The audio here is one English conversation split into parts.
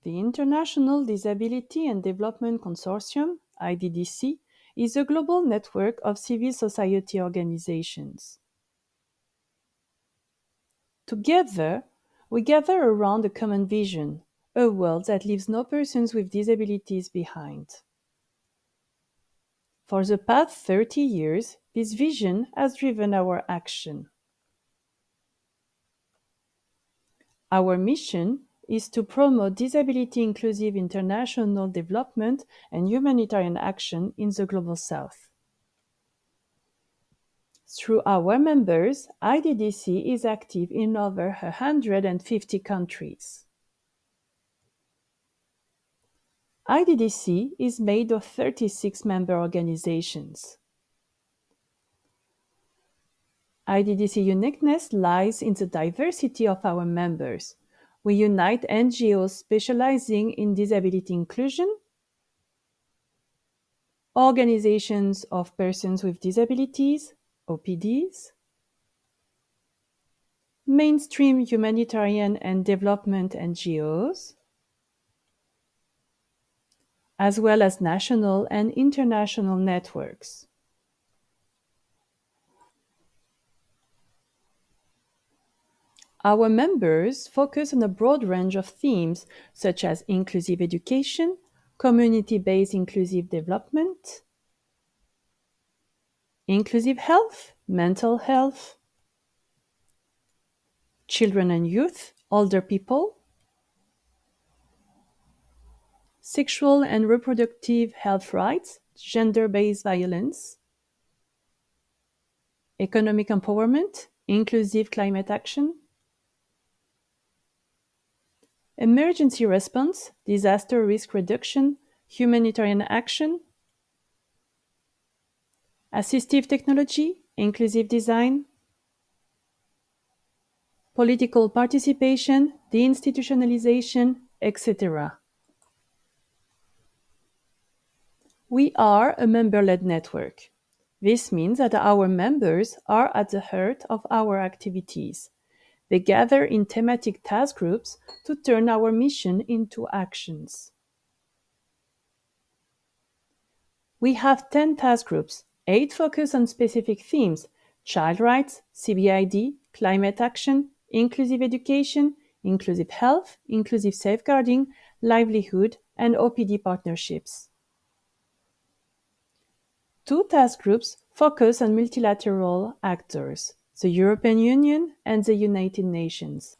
The International Disability and Development Consortium, IDDC, is a global network of civil society organizations. Together, we gather around a common vision, a world that leaves no persons with disabilities behind. For the past 30 years, this vision has driven our action. Our mission is to promote disability-inclusive international development and humanitarian action in the Global South. Through our members, IDDC is active in over 150 countries. IDDC is made of 36 member organizations. IDDC uniqueness lies in the diversity of our members. We unite NGOs specializing in disability inclusion, organizations of persons with disabilities, OPDs, mainstream humanitarian and development NGOs, as well as national and international networks. Our members focus on a broad range of themes such as inclusive education, community-based inclusive development, inclusive health, mental health, children and youth, older people, sexual and reproductive health rights, gender-based violence, economic empowerment, inclusive climate action, emergency response, disaster risk reduction, humanitarian action, assistive technology, inclusive design, political participation, deinstitutionalization, etc. We are a member-led network. This means that our members are at the heart of our activities. They gather in thematic task groups to turn our mission into actions. We have 10 task groups, 8 focus on specific themes: child rights, CBID, climate action, inclusive education, inclusive health, inclusive safeguarding, livelihood, and OPD partnerships. 2 task groups focus on multilateral actors, the European Union and the United Nations.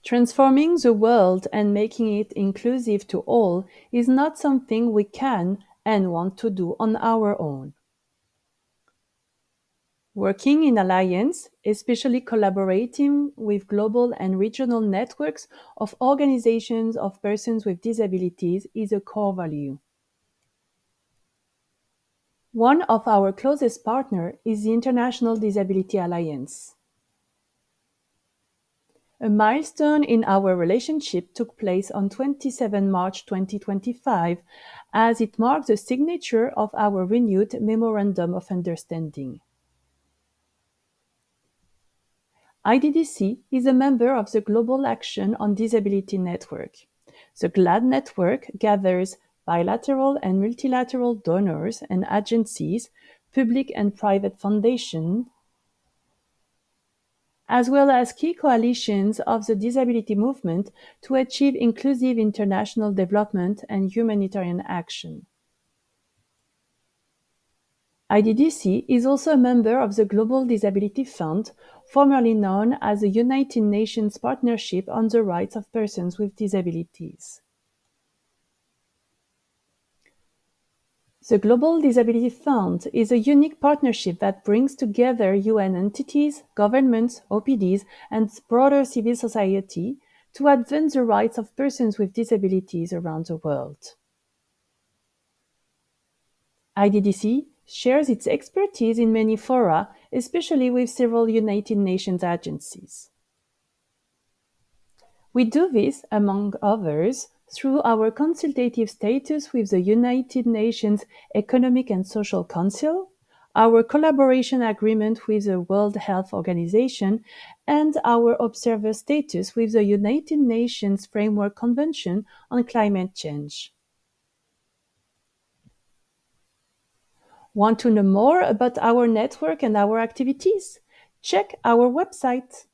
Transforming the world and making it inclusive to all is not something we can and want to do on our own. Working in alliance, especially collaborating with global and regional networks of organizations of persons with disabilities, is a core value. One of our closest partners is the International Disability Alliance. A milestone in our relationship took place on 27 March 2025, as it marks the signature of our renewed Memorandum of Understanding. IDDC is a member of the Global Action on Disability Network. The GLAD network gathers bilateral and multilateral donors and agencies, public and private foundations, as well as key coalitions of the disability movement to achieve inclusive international development and humanitarian action. IDDC is also a member of the Global Disability Fund, formerly known as the United Nations Partnership on the Rights of Persons with Disabilities. The Global Disability Fund is a unique partnership that brings together UN entities, governments, OPDs, and broader civil society to advance the rights of persons with disabilities around the world. IDDC shares its expertise in many fora, especially with several United Nations agencies. We do this, among others, through our consultative status with the United Nations Economic and Social Council, our collaboration agreement with the World Health Organization, and our observer status with the United Nations Framework Convention on Climate Change. Want to know more about our network and our activities? Check our website.